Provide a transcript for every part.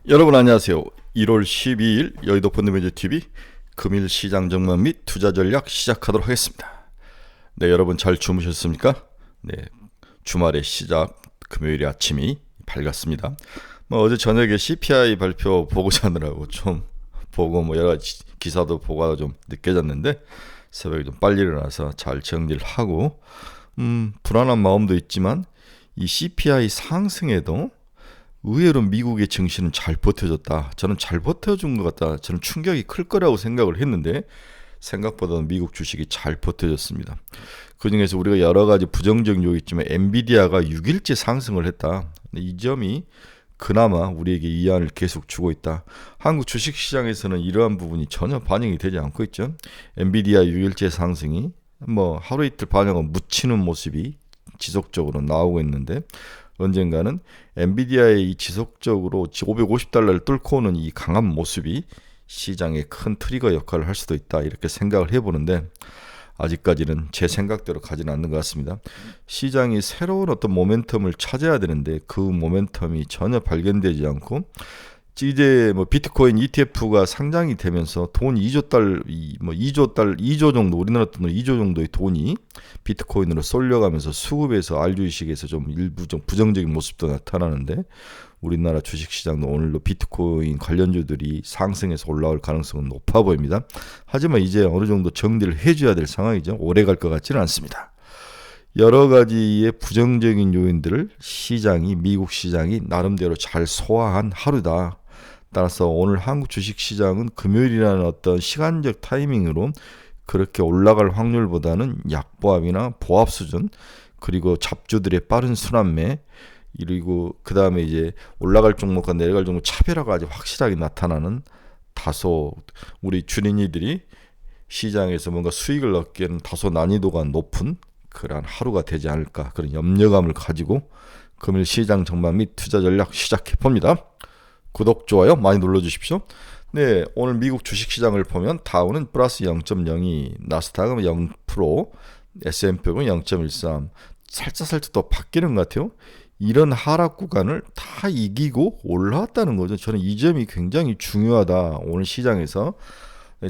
여러분 안녕하세요. 1월 12일 여의도 펀드매니저TV 금일 시장 전망 및 투자 전략 시작하도록 하겠습니다. 네, 여러분 잘 주무셨습니까? 네, 주말의 시작 금요일 아침이 밝았습니다. 어제 저녁에 CPI 발표 보고 자느라고 좀 보고 여러 가지 기사도 보고 좀 늦게 잤는데 새벽에 좀 빨리 일어나서 잘 정리를 하고 불안한 마음도 있지만 이 CPI 상승에도 의외로 미국의 증시는 잘 버텨줬다. 저는 잘 버텨준 것 같다. 저는 충격이 클 거라고 생각을 했는데 생각보다는 미국 주식이 잘 버텨줬습니다. 그중에서 우리가 여러 가지 부정적 요인이 있지만 엔비디아가 6일째 상승을 했다. 이 점이 그나마 우리에게 이안을 계속 주고 있다. 한국 주식시장에서는 이러한 부분이 전혀 반영이 되지 않고 있죠. 엔비디아 6일째 상승이 하루 이틀 반영은 묻히는 모습이 지속적으로 나오고 있는데 언젠가는 엔비디아의 이 지속적으로 $550를 뚫고 오는 이 강한 모습이 시장에 큰 트리거 역할을 할 수도 있다 이렇게 생각을 해보는데 아직까지는 제 생각대로 가지는 않는 것 같습니다. 시장이 새로운 어떤 모멘텀을 찾아야 되는데 그 모멘텀이 전혀 발견되지 않고 이제 비트코인 ETF가 상장이 되면서 돈 2조 정도 우리나라 돈으로 2조 정도의 돈이 비트코인으로 쏠려가면서 수급에서 알주식에서 좀 일부 좀 부정적인 모습도 나타나는데 우리나라 주식시장도 오늘도 비트코인 관련주들이 상승해서 올라올 가능성은 높아 보입니다. 하지만 이제 어느 정도 정리를 해줘야 될 상황이죠. 오래 갈 것 같지는 않습니다. 여러 가지의 부정적인 요인들을 미국 시장이 나름대로 잘 소화한 하루다. 따라서 오늘 한국 주식시장은 금요일이라는 어떤 시간적 타이밍으로 그렇게 올라갈 확률보다는 약보합이나 보합 수준 그리고 잡주들의 빠른 순환매 그리고 그 다음에 이제 올라갈 종목과 내려갈 종목 차별화가 아주 확실하게 나타나는 다소 우리 주린이들이 시장에서 뭔가 수익을 얻기에는 다소 난이도가 높은 그러한 하루가 되지 않을까 그런 염려감을 가지고 금일 시장 전망 및 투자 전략 시작해 봅니다. 구독, 좋아요 많이 눌러주십시오. 네, 오늘 미국 주식시장을 보면 다우는 플러스 0.02, 나스닥은 0%, S&P는 0.13 살짝 또 바뀌는 것 같아요. 이런 하락 구간을 다 이기고 올라왔다는 거죠. 저는 이 점이 굉장히 중요하다. 오늘 시장에서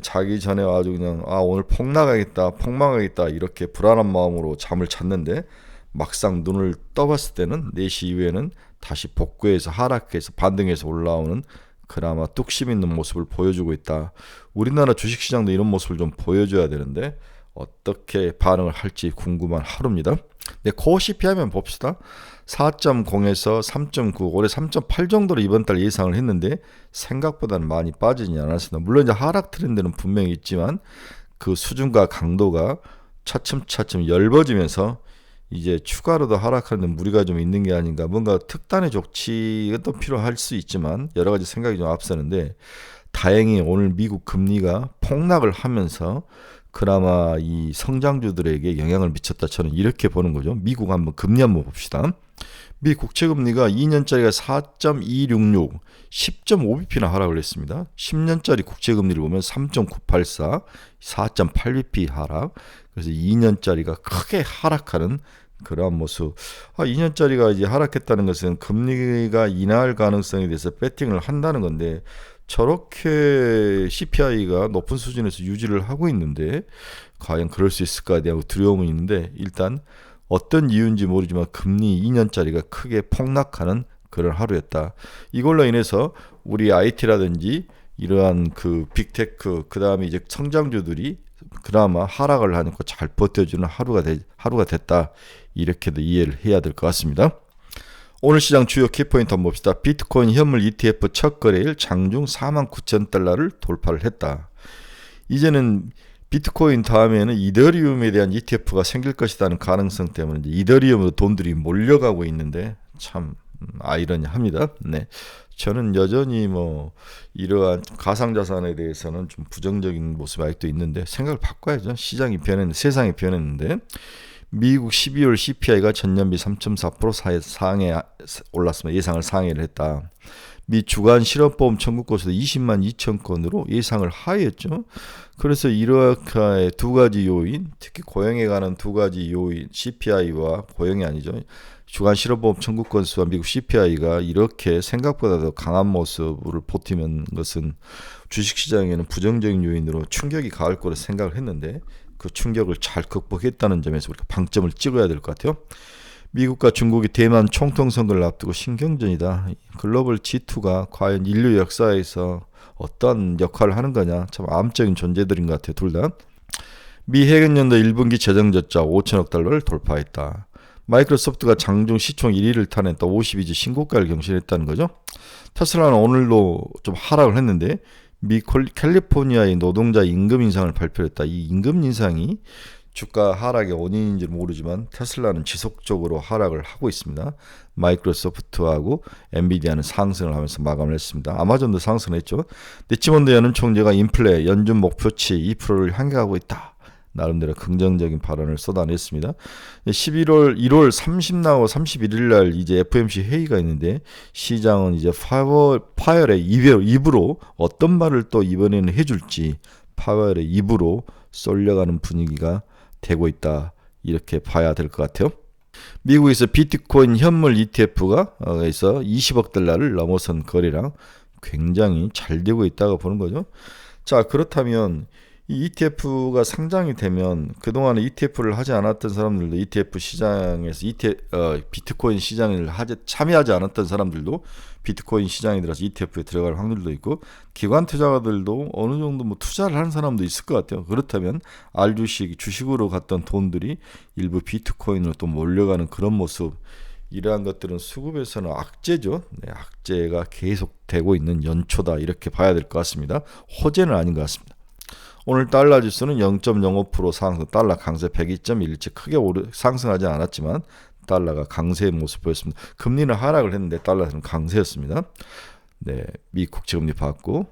자기 전에 아주 그냥 오늘 폭망하겠다 이렇게 불안한 마음으로 잠을 잤는데 막상 눈을 떠봤을 때는 4시 이후에는 다시 복구해서 하락해서 반등해서 올라오는 그나마 뚝심 있는 모습을 보여주고 있다. 우리나라 주식시장도 이런 모습을 좀 보여줘야 되는데 어떻게 반응을 할지 궁금한 하루입니다. 네, 코어 CPI 한번 봅시다. 4.0에서 3.9, 올해 3.8 정도로 이번 달 예상을 했는데 생각보다는 많이 빠지지 않았습니다. 물론 이제 하락 트렌드는 분명히 있지만 그 수준과 강도가 차츰 엷어지면서 이제 추가로도 하락하는 무리가 좀 있는 게 아닌가. 뭔가 특단의 조치가 또 필요할 수 있지만 여러 가지 생각이 좀 앞서는데 다행히 오늘 미국 금리가 폭락을 하면서 그나마 이 성장주들에게 영향을 미쳤다. 저는 이렇게 보는 거죠. 미국 금리 한번 봅시다. 미 국채금리가 2년짜리가 4.266, 10.5bp나 하락을 했습니다. 10년짜리 국채금리를 보면 3.984, 4.8bp 하락. 그래서 2년짜리가 크게 하락하는 그러한 모습. 2년짜리가 이제 하락했다는 것은 금리가 인하할 가능성에 대해서 배팅을 한다는 건데 저렇게 CPI가 높은 수준에서 유지를 하고 있는데 과연 그럴 수 있을까에 대한 두려움은 있는데 일단 어떤 이유인지 모르지만 금리 2년짜리가 크게 폭락하는 그런 하루였다. 이걸로 인해서 우리 IT라든지 이러한 그 빅테크 그 다음에 이제 성장주들이 그나마 하락을 하니까 잘 버텨주는 하루가 됐다. 이렇게도 이해를 해야 될 것 같습니다. 오늘 시장 주요 키포인트 한번 봅시다. 비트코인 현물 ETF 첫 거래일 장중 49,000달러를 돌파를 했다. 이제는 비트코인 다음에는 이더리움에 대한 ETF가 생길 것이라는 가능성 때문에 이제 이더리움으로 돈들이 몰려가고 있는데 참 아이러니합니다. 네, 저는 여전히 이러한 가상자산에 대해서는 좀 부정적인 모습이 아직도 있는데 생각을 바꿔야죠. 시장이 변했는데 세상이 변했는데 미국 12월 CPI가 전년비 3.4% 상해 올랐습니다. 예상을 상회를 했다. 미 주간 실업보험 청구 건수도 20만 2천 건으로 예상을 하회했죠. 그래서 이렇게 두 가지 요인, 특히 고용에 관한 두 가지 요인, CPI와 고용이 아니죠. 주간 실업보험 청구 건수와 미국 CPI가 이렇게 생각보다도 강한 모습을 보이는 것은 주식시장에는 부정적인 요인으로 충격이 가할 거라 생각을 했는데 그 충격을 잘 극복했다는 점에서 우리가 방점을 찍어야 될 것 같아요. 미국과 중국이 대만 총통선거를 앞두고 신경전이다. 글로벌 G2가 과연 인류 역사에서 어떤 역할을 하는 거냐. 참 암적인 존재들인 것 같아요. 둘 다. 미 해경연도 1분기 재정적자 5천억 달러를 돌파했다. 마이크로소프트가 장중 시총 1위를 타냈다. 52주 신고가를 경신했다는 거죠. 테슬라는 오늘도 좀 하락을 했는데 미 캘리포니아의 노동자 임금 인상을 발표했다. 이 임금 인상이 주가 하락의 원인인지 모르지만 테슬라는 지속적으로 하락을 하고 있습니다. 마이크로소프트하고 엔비디아는 상승을 하면서 마감을 했습니다. 아마존도 상승했죠. 리치몬드 연은 총재가 인플레 연준 목표치 2%를 향해 가고 있다. 나름대로 긍정적인 발언을 쏟아냈습니다. 1월 30 나고 31일 날 이제 FOMC 회의가 있는데 시장은 이제 파월의 입으로 어떤 말을 또 이번에는 해줄지 파월의 입으로 쏠려가는 분위기가 되고 있다. 이렇게 봐야 될 것 같아요. 미국에서 비트코인 현물 ETF가 20억 달러를 넘어선 거래량 굉장히 잘 되고 있다고 보는 거죠. 자, 그렇다면 이 ETF가 상장이 되면 그동안에 ETF를 하지 않았던 사람들도 ETF 시장에서 비트코인 시장을 참여하지 않았던 사람들도 비트코인 시장에 들어서 ETF에 들어갈 확률도 있고 기관 투자가들도 어느 정도 뭐 투자를 하는 사람도 있을 것 같아요. 그렇다면 주식으로 갔던 돈들이 일부 비트코인으로 또 몰려가는 그런 모습, 이러한 것들은 수급에서는 악재죠. 네, 악재가 계속되고 있는 연초다 이렇게 봐야 될 것 같습니다. 호재는 아닌 것 같습니다. 오늘 달러 지수는 0.05% 상승, 달러 강세 102.17 크게 상승하지 않았지만 달러가 강세의 모습 보였습니다. 금리는 하락을 했는데 달러는 강세였습니다. 네, 미 국채금리 받고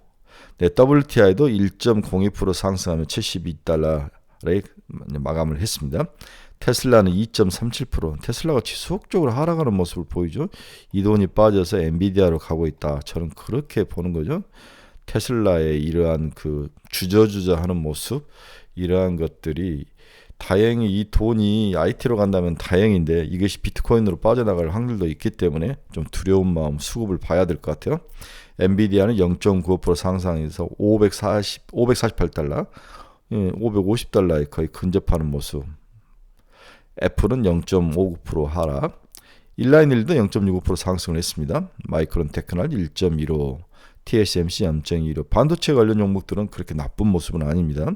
네, WTI도 1.02% 상승하며 72달러에 마감을 했습니다. 테슬라는 2.37%, 테슬라가 지속적으로 하락하는 모습을 보이죠. 이 돈이 빠져서 엔비디아로 가고 있다. 저는 그렇게 보는 거죠. 테슬라의 이러한 그 주저하는 모습, 이러한 것들이 다행히 이 돈이 IT로 간다면 다행인데 이것이 비트코인으로 빠져나갈 확률도 있기 때문에 좀 두려운 마음, 수급을 봐야 될 것 같아요. 엔비디아는 0.95% 상승해서 548달러, 550달러에 거의 근접하는 모습. 애플은 0.59% 하락, 인라인일도 0.65% 상승을 했습니다. 마이크론 테크놀 1.15%, TSMC 0.15%. 반도체 관련 종목들은 그렇게 나쁜 모습은 아닙니다.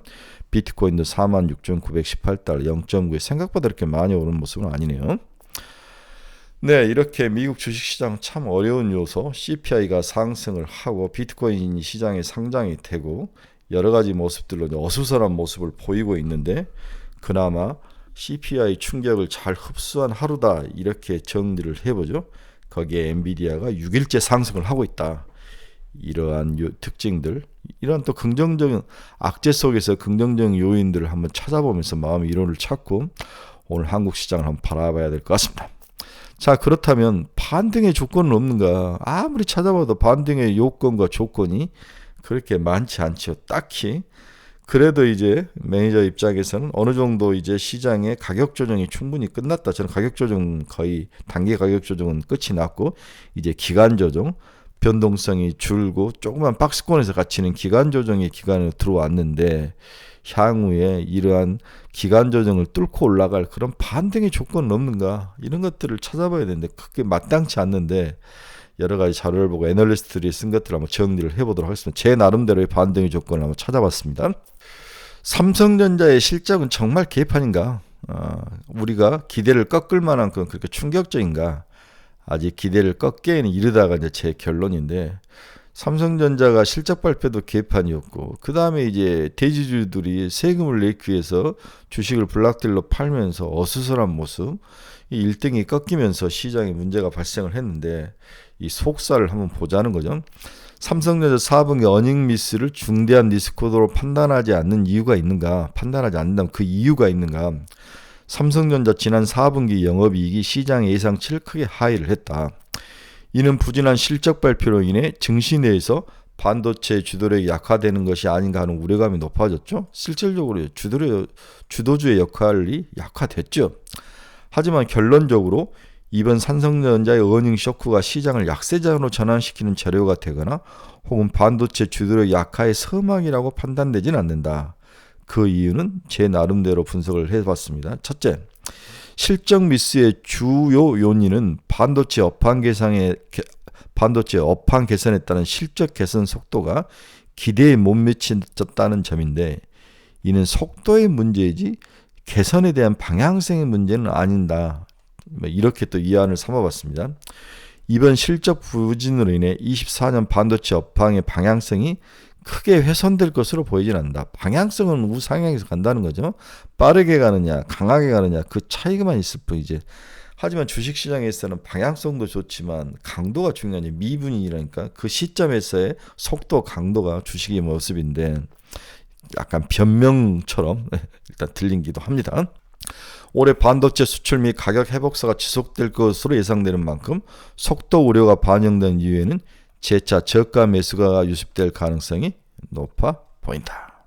비트코인도 46,918달러 0.9에 생각보다 이렇게 많이 오른 모습은 아니네요. 네, 이렇게 미국 주식시장 참 어려운 요소, CPI가 상승을 하고 비트코인 시장에 상장이 되고 여러 가지 모습들로 어수선한 모습을 보이고 있는데 그나마 CPI 충격을 잘 흡수한 하루다 이렇게 정리를 해보죠. 거기에 엔비디아가 6일째 상승을 하고 있다. 이러한 특징들, 이러한 또 긍정적인 악재 속에서 긍정적인 요인들을 한번 찾아보면서 마음의 이론을 찾고 오늘 한국 시장을 한번 바라봐야 될 것 같습니다. 자, 그렇다면 반등의 조건은 없는가? 아무리 찾아봐도 반등의 요건과 조건이 그렇게 많지 않죠. 딱히. 그래도 이제 매니저 입장에서는 어느 정도 이제 시장의 가격 조정이 충분히 끝났다. 저는 가격 조정 거의 단기 가격 조정은 끝이 났고 이제 기간 조정, 변동성이 줄고 조그만 박스권에서 갇히는 기간 조정의 기간으로 들어왔는데 향후에 이러한 기간 조정을 뚫고 올라갈 그런 반등의 조건은 없는가, 이런 것들을 찾아봐야 되는데 그게 마땅치 않는데 여러 가지 자료를 보고 애널리스트들이 쓴 것들을 한번 정리를 해보도록 하겠습니다. 제 나름대로의 반등의 조건을 한번 찾아봤습니다. 삼성전자의 실적은 정말 개판인가? 우리가 기대를 꺾을 만한 그렇게 충격적인가? 아직 기대를 꺾기에는 이르다가 이제 제 결론인데, 삼성전자가 실적 발표도 개판이었고 그 다음에 이제 대주주들이 세금을 내기 위해서 주식을 블락딜로 팔면서 어수선한 모습, 이 1등이 꺾이면서 시장에 문제가 발생을 했는데 이 속살을 한번 보자는 거죠. 삼성전자 4분기 어닝 미스를 중대한 리스크로 판단하지 않는 이유가 있는가? 판단하지 않는다면 그 이유가 있는가? 삼성전자 지난 4분기 영업이익이 시장 예상치를 크게 하회를 했다. 이는 부진한 실적 발표로 인해 증시 내에서 반도체 주도력이 약화되는 것이 아닌가 하는 우려감이 높아졌죠. 실질적으로 주도주의 역할이 약화됐죠. 하지만 결론적으로 이번 삼성전자의 어닝 쇼크가 시장을 약세장으로 전환시키는 재료가 되거나 혹은 반도체 주들의 약화의 서막이라고 판단되진 않는다. 그 이유는 제 나름대로 분석을 해봤습니다. 첫째, 실적 미스의 주요 요인은 반도체 업황 개선에 따른 실적 개선 속도가 기대에 못 미쳤다는 점인데, 이는 속도의 문제이지 개선에 대한 방향성의 문제는 아닌다. 이렇게 또 이안을 삼아봤습니다. 이번 실적 부진으로 인해 24년 반도체 업황의 방향성이 크게 훼손될 것으로 보이진 않는다. 방향성은 우상향에서 간다는 거죠. 빠르게 가느냐 강하게 가느냐 그 차이가만 있을 뿐이지. 하지만 주식시장에서는 방향성도 좋지만 강도가 중요하니 미분이라니까 그 시점에서의 속도 강도가 주식의 모습인데, 약간 변명처럼 일단 들린기도 합니다. 올해 반도체 수출 및 가격 회복세가 지속될 것으로 예상되는 만큼 속도 우려가 반영된 이후에는 재차 저가 매수가 유습될 가능성이 높아 보인다.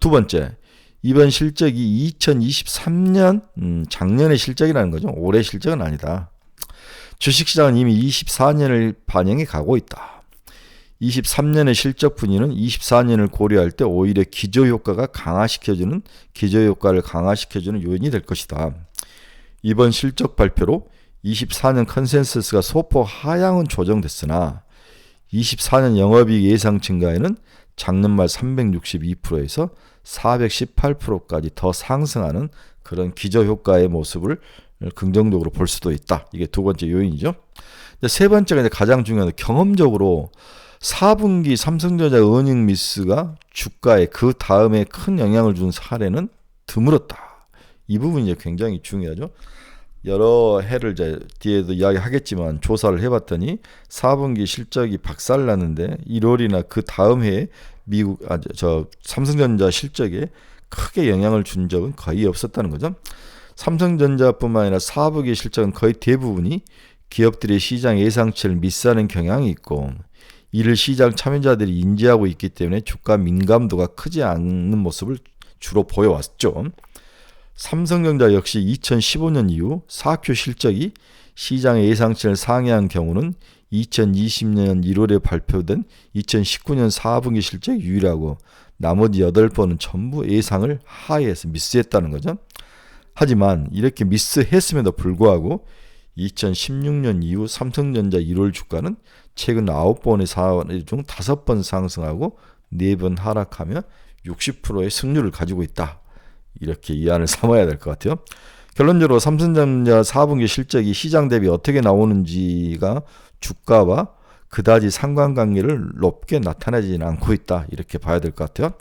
두 번째, 이번 실적이 2023년 작년의 실적이라는 거죠. 올해 실적은 아니다. 주식시장은 이미 24년을 반영해 가고 있다. 23년의 실적 분위는 24년을 고려할 때 오히려 기저효과를 강화시켜주는 요인이 될 것이다. 이번 실적 발표로 24년 컨센서스가 소폭 하향은 조정됐으나 24년 영업이익 예상 증가에는 작년 말 362%에서 418%까지 더 상승하는 그런 기저효과의 모습을 긍정적으로 볼 수도 있다. 이게 두 번째 요인이죠. 세 번째가 이제 가장 중요한, 경험적으로 4분기 삼성전자 어닝 미스가 주가에 그 다음에 큰 영향을 준 사례는 드물었다. 이 부분이 이제 굉장히 중요하죠. 여러 해를 이제 뒤에도 이야기하겠지만 조사를 해봤더니 4분기 실적이 박살났는데 1월이나 그 다음 해에 삼성전자 실적에 크게 영향을 준 적은 거의 없었다는 거죠. 삼성전자뿐만 아니라 4분기 실적은 거의 대부분이 기업들의 시장 예상치를 미스하는 경향이 있고, 이를 시장 참여자들이 인지하고 있기 때문에 주가 민감도가 크지 않는 모습을 주로 보여왔죠. 삼성전자 역시 2015년 이후 4Q 실적이 시장의 예상치를 상회한 경우는 2020년 1월에 발표된 2019년 4분기 실적이 유일하고, 나머지 8번은 전부 예상을 하회해서 미스했다는 거죠. 하지만 이렇게 미스했음에도 불구하고 2016년 이후 삼성전자 1월 주가는 최근 9번의 사례 중 5번 상승하고 4번 하락하며 60%의 승률을 가지고 있다. 이렇게 이해를 삼아야 될 것 같아요. 결론적으로 삼성전자 4분기 실적이 시장 대비 어떻게 나오는지가 주가와 그다지 상관관계를 높게 나타나지는 않고 있다. 이렇게 봐야 될 것 같아요.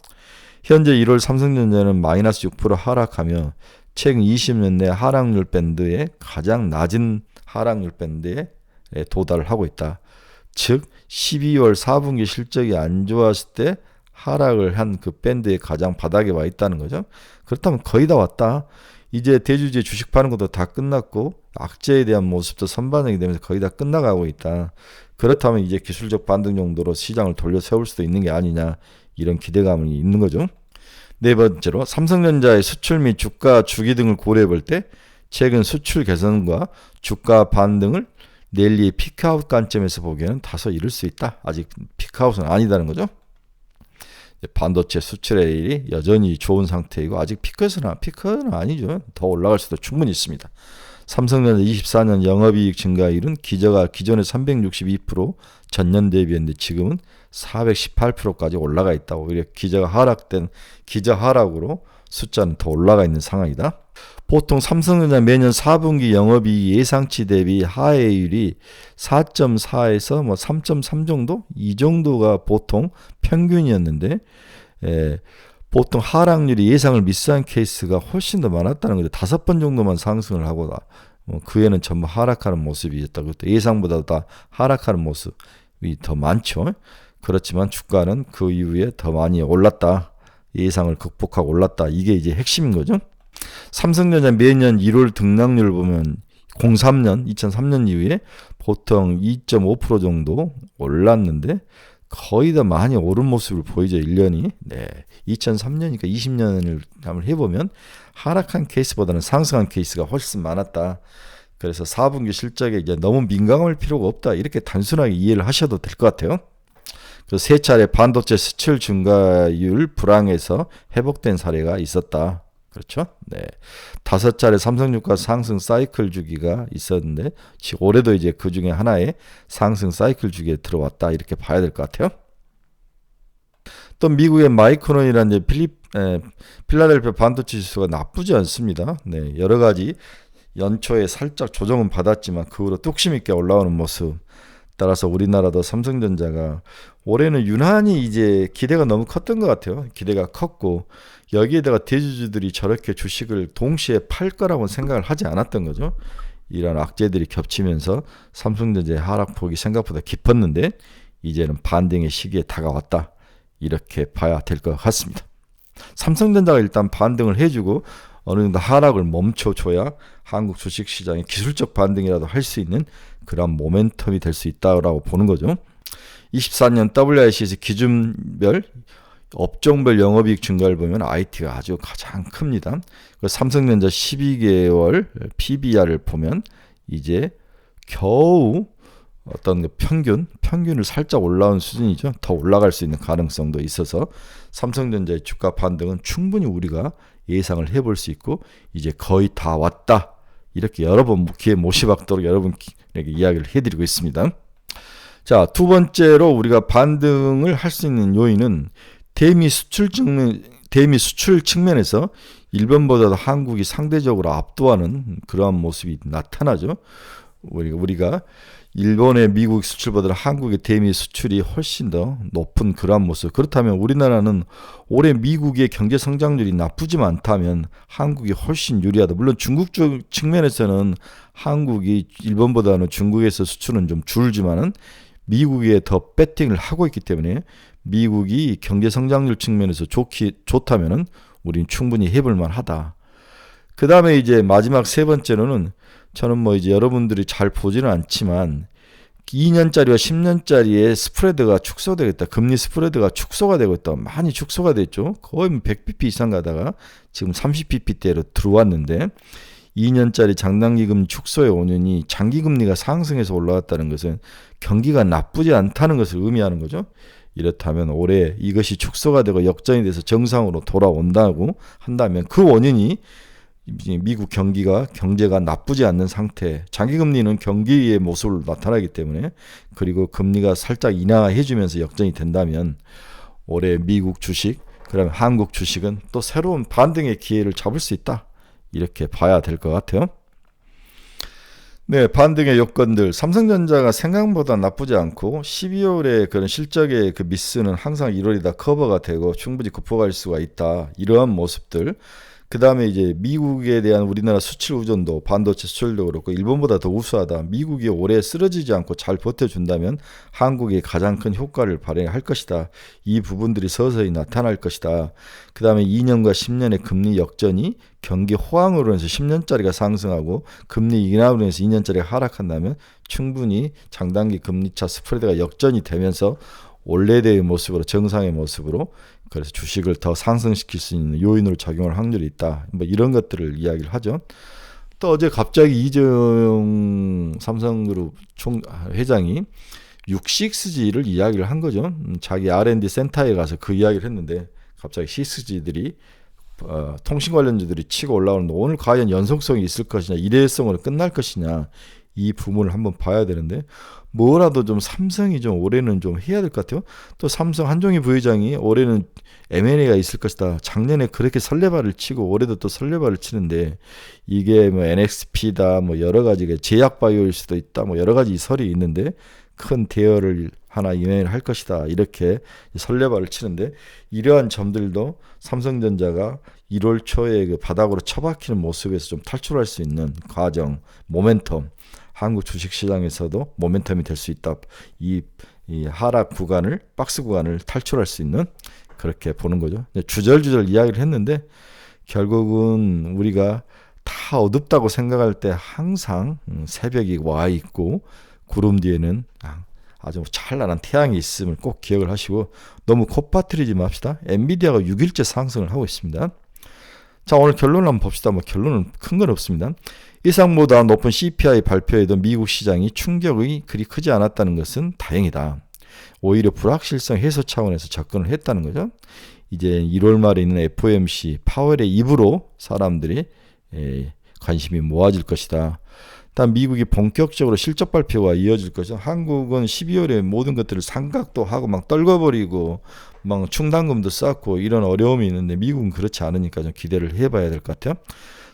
현재 1월 삼성전자는 마이너스 6% 하락하며 최근 20년 내 하락률 밴드의 가장 낮은 하락률 밴드에 도달을 하고 있다. 즉 12월 4분기 실적이 안 좋았을 때 하락을 한 그 밴드의 가장 바닥에 와 있다는 거죠. 그렇다면 거의 다 왔다. 이제 대주주의 주식 파는 것도 다 끝났고 악재에 대한 모습도 선반영이 되면서 거의 다 끝나가고 있다. 그렇다면 이제 기술적 반등 정도로 시장을 돌려 세울 수도 있는 게 아니냐, 이런 기대감이 있는 거죠. 네 번째로 삼성전자의 수출 및 주가 주기 등을 고려해 볼 때 최근 수출 개선과 주가 반등을 랠리의 피크아웃 관점에서 보기에는 다소 이를 수 있다. 아직 피크아웃은 아니다는 거죠. 반도체 수출의 여전히 좋은 상태이고 아직 피크는 아니죠. 더 올라갈 수도 충분히 있습니다. 삼성전자 24년 영업이익 증가율은 기저가 기존에 362% 전년 대비했는데 지금은 418%까지 올라가 있다고. 오히려 기저 하락으로 숫자는 더 올라가 있는 상황이다. 보통 삼성전자 매년 4분기 영업이익 예상치 대비 하회율이 4.4에서 3.3 정도? 이 정도가 보통 평균이었는데, 보통 하락률이 예상을 미스한 케이스가 훨씬 더 많았다는 거죠. 5번 정도만 상승을 하고 그 애는 전부 하락하는 모습이었다. 그때 예상보다 다 하락하는 모습이 더 많죠. 그렇지만 주가는 그 이후에 더 많이 올랐다. 예상을 극복하고 올랐다. 이게 이제 핵심인 거죠. 삼성전자 매년 1월 등락률을 보면 2003년 이후에 보통 2.5% 정도 올랐는데 거의 다 많이 오른 모습을 보이죠. 1년이. 2003년이니까 20년을 해보면 하락한 케이스보다는 상승한 케이스가 훨씬 많았다. 그래서 4분기 실적에 이제 너무 민감할 필요가 없다. 이렇게 단순하게 이해를 하셔도 될 것 같아요. 그래서 세 차례 반도체 수출 증가율 불황에서 회복된 사례가 있었다. 그렇죠? 네. 5차례 삼성주가 상승 사이클 주기가 있었는데 올해도 이제 그 중에 하나의 상승 사이클 주기에 들어왔다. 이렇게 봐야 될 것 같아요. 또 미국의 마이크론이라는 필라델피아 반도체 지수가 나쁘지 않습니다. 네. 여러 가지 연초에 살짝 조정은 받았지만 그 후로 뚝심 있게 올라오는 모습. 따라서 우리나라도 삼성전자가 올해는 유난히 이제 기대가 너무 컸던 것 같아요. 기대가 컸고 여기에다가 대주주들이 저렇게 주식을 동시에 팔 거라고 생각을 하지 않았던 거죠. 이런 악재들이 겹치면서 삼성전자의 하락폭이 생각보다 깊었는데 이제는 반등의 시기에 다가왔다. 이렇게 봐야 될 것 같습니다. 삼성전자가 일단 반등을 해주고 어느 정도 하락을 멈춰줘야 한국 주식시장의 기술적 반등이라도 할 수 있는 그런 모멘텀이 될 수 있다고 보는 거죠. 24년 WIC에서 기준별 업종별 영업이익 증가를 보면 IT가 아주 가장 큽니다. 삼성전자 12개월 PBR을 보면 이제 겨우 어떤 평균을 살짝 올라온 수준이죠. 더 올라갈 수 있는 가능성도 있어서 삼성전자의 주가 반등은 충분히 우리가 예상을 해볼 수 있고 이제 거의 다 왔다. 이렇게 여러 번 기회 모시박도록 여러분에게 이야기를 해드리고 있습니다. 자, 두 번째로 우리가 반등을 할 수 있는 요인은 대미 수출 측면에서 일본보다도 한국이 상대적으로 압도하는 그러한 모습이 나타나죠. 우리가 일본의 미국 수출보다 한국의 대미 수출이 훨씬 더 높은 그러한 모습. 그렇다면 우리나라는 올해 미국의 경제 성장률이 나쁘지 않다면 한국이 훨씬 유리하다. 물론 중국 쪽 측면에서는 한국이 일본보다는 중국에서 수출은 좀 줄지만은 미국에 더 배팅을 하고 있기 때문에 미국이 경제 성장률 측면에서 좋다면은 우리는 충분히 해볼 만하다. 그 다음에 이제 마지막 세 번째로는 저는 뭐 이제 여러분들이 잘 보지는 않지만 2년짜리와 10년짜리의 스프레드가 축소되겠다. 금리 스프레드가 축소가 되고 있다. 많이 축소가 됐죠. 거의 100bp 이상 가다가 지금 30bp대로 들어왔는데 2년짜리 장단기금 축소의 원인이 장기금리가 상승해서 올라왔다는 것은 경기가 나쁘지 않다는 것을 의미하는 거죠. 이렇다면 올해 이것이 축소가 되고 역전이 돼서 정상으로 돌아온다고 한다면 그 원인이 미국 경제가 나쁘지 않는 상태, 장기금리는 경기의 모습을 나타나기 때문에 그리고 금리가 살짝 인하해주면서 역전이 된다면 올해 미국 주식, 그다음에 한국 주식은 또 새로운 반등의 기회를 잡을 수 있다. 이렇게 봐야 될 것 같아요. 네, 반등의 요건들. 삼성전자가 생각보다 나쁘지 않고 12월에 그런 실적의 그 미스는 항상 1월이 다 커버가 되고 충분히 극복할 수가 있다. 이러한 모습들. 그 다음에 이제 미국에 대한 우리나라 수출 의존도 반도체 수출도 그렇고 일본보다 더 우수하다. 미국이 오래 쓰러지지 않고 잘 버텨준다면 한국이 가장 큰 효과를 발휘할 것이다. 이 부분들이 서서히 나타날 것이다. 그 다음에 2년과 10년의 금리 역전이 경기 호황으로 해서 10년짜리가 상승하고 금리 인하로 해서 2년짜리가 하락한다면 충분히 장단기 금리차 스프레드가 역전이 되면서 원래대의 모습으로 정상의 모습으로 그래서 주식을 더 상승시킬 수 있는 요인으로 작용할 확률이 있다. 뭐 이런 것들을 이야기를 하죠. 또 어제 갑자기 이재용 삼성그룹 회장이 6-6G를 이야기를 한 거죠. 자기 R&D 센터에 가서 그 이야기를 했는데 갑자기 6G들이 통신 관련주들이 치고 올라오는데 오늘 과연 연속성이 있을 것이냐, 일회성으로 끝날 것이냐 이 부분을 한번 봐야 되는데 뭐라도 좀 삼성이 좀 올해는 좀 해야 될 것 같아요. 또 삼성 한종희 부회장이 올해는 M&A가 있을 것이다. 작년에 그렇게 설레발을 치고 올해도 또 설레발을 치는데 이게 뭐 NXP다 뭐 여러 가지 제약 바이오일 수도 있다 뭐 여러 가지 설이 있는데 큰 대여를 하나 임해를 할 것이다. 이렇게 설레발을 치는데 이러한 점들도 삼성전자가 1월 초에 그 바닥으로 처박히는 모습에서 좀 탈출할 수 있는 과정, 모멘텀, 한국 주식시장에서도 모멘텀이 될 수 있다. 이 하락 구간을, 박스 구간을 탈출할 수 있는 그렇게 보는 거죠. 주절주절 이야기를 했는데 결국은 우리가 다 어둡다고 생각할 때 항상 새벽이 와 있고 구름 뒤에는 아주 찬란한 태양이 있음을 꼭 기억을 하시고 너무 콧바트리지 맙시다. 엔비디아가 6일째 상승을 하고 있습니다. 자, 오늘 결론을 한번 봅시다. 뭐 결론은 큰 건 없습니다. 예상보다 높은 CPI 발표에도 미국 시장이 충격이 그리 크지 않았다는 것은 다행이다. 오히려 불확실성 해소 차원에서 접근을 했다는 거죠. 이제 1월 말에 있는 FOMC 파월의 입으로 사람들이 관심이 모아질 것이다. 일단 미국이 본격적으로 실적 발표가 이어질 것이죠. 한국은 12월에 모든 것들을 삼각도 하고 막 떨궈버리고 막 충당금도 쌓고 이런 어려움이 있는데 미국은 그렇지 않으니까 좀 기대를 해봐야 될 것 같아요.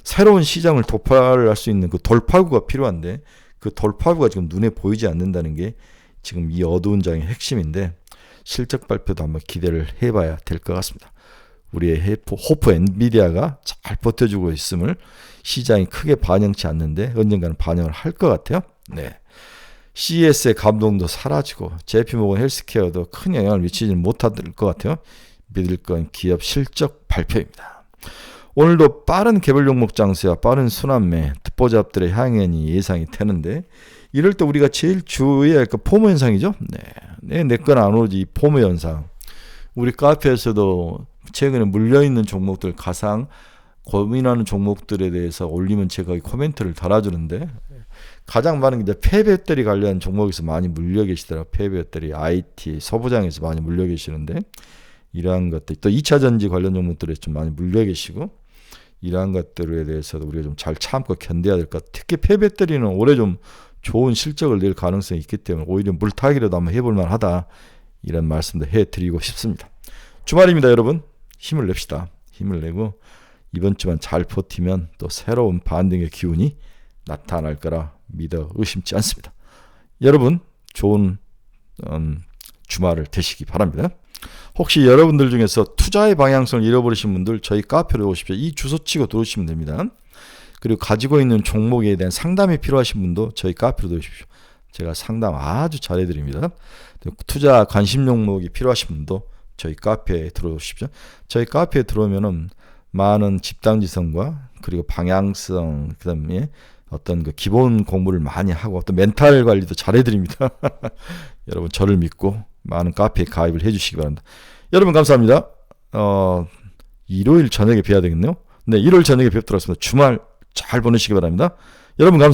새로운 시장을 돌파를 할 수 있는 그 돌파구가 필요한데 그 돌파구가 지금 눈에 보이지 않는다는 게 지금 이 어두운 장의 핵심인데 실적 발표도 한번 기대를 해봐야 될 것 같습니다. 우리의 호프 엔비디아가 잘 버텨주고 있음을 시장이 크게 반영치 않는데 언젠가는 반영을 할 것 같아요. 네. CES의 감동도 사라지고 JP모건 헬스케어도 큰 영향을 미치지 못할 것 같아요. 믿을 건 기업 실적 발표입니다. 오늘도 빠른 개별 종목 장세와 빠른 순환매, 듣보잡들의 향연이 예상이 되는데 이럴 때 우리가 제일 주의해야 할 그 포모 현상이죠. 네, 내 건 안 오지 포모 현상. 우리 카페에서도 최근에 물려있는 종목들 가상 고민하는 종목들에 대해서 올리면 제가 코멘트를 달아주는데 가장 많은 게 폐배터리 관련 종목에서 많이 물려 계시더라고요. 폐배터리, IT, 서부장에서 많이 물려 계시는데 이러한 것들 또 2차 전지 관련 종목들에 좀 많이 물려 계시고 이러한 것들에 대해서도 우리가 좀 잘 참고 견뎌야 될 것 같아요. 특히 폐배터리는 올해 좀 좋은 실적을 낼 가능성이 있기 때문에 오히려 물타기라도 한번 해볼 만하다 이런 말씀도 해드리고 싶습니다. 주말입니다, 여러분. 힘을 냅시다. 힘을 내고 이번 주만 잘 버티면 또 새로운 반등의 기운이 나타날 거라 믿어 의심치 않습니다. 여러분 좋은 주말을 되시기 바랍니다. 혹시 여러분들 중에서 투자의 방향성을 잃어버리신 분들 저희 카페로 오십시오. 이 주소 치고 들어오시면 됩니다. 그리고 가지고 있는 종목에 대한 상담이 필요하신 분도 저희 카페로 들어오십시오. 제가 상담 아주 잘해드립니다. 투자 관심 종목이 필요하신 분도 저희 카페에 들어오십시오. 저희 카페에 들어오면은 많은 집단지성과 그리고 방향성 그다음에 어떤 그 기본 공부를 많이 하고 어떤 멘탈 관리도 잘해드립니다. 여러분 저를 믿고 많은 카페에 가입을 해주시기 바랍니다. 여러분 감사합니다. 일요일 저녁에 뵈야 되겠네요. 네, 일요일 저녁에 뵙도록 하겠습니다. 주말 잘 보내시기 바랍니다. 여러분 감사합니다.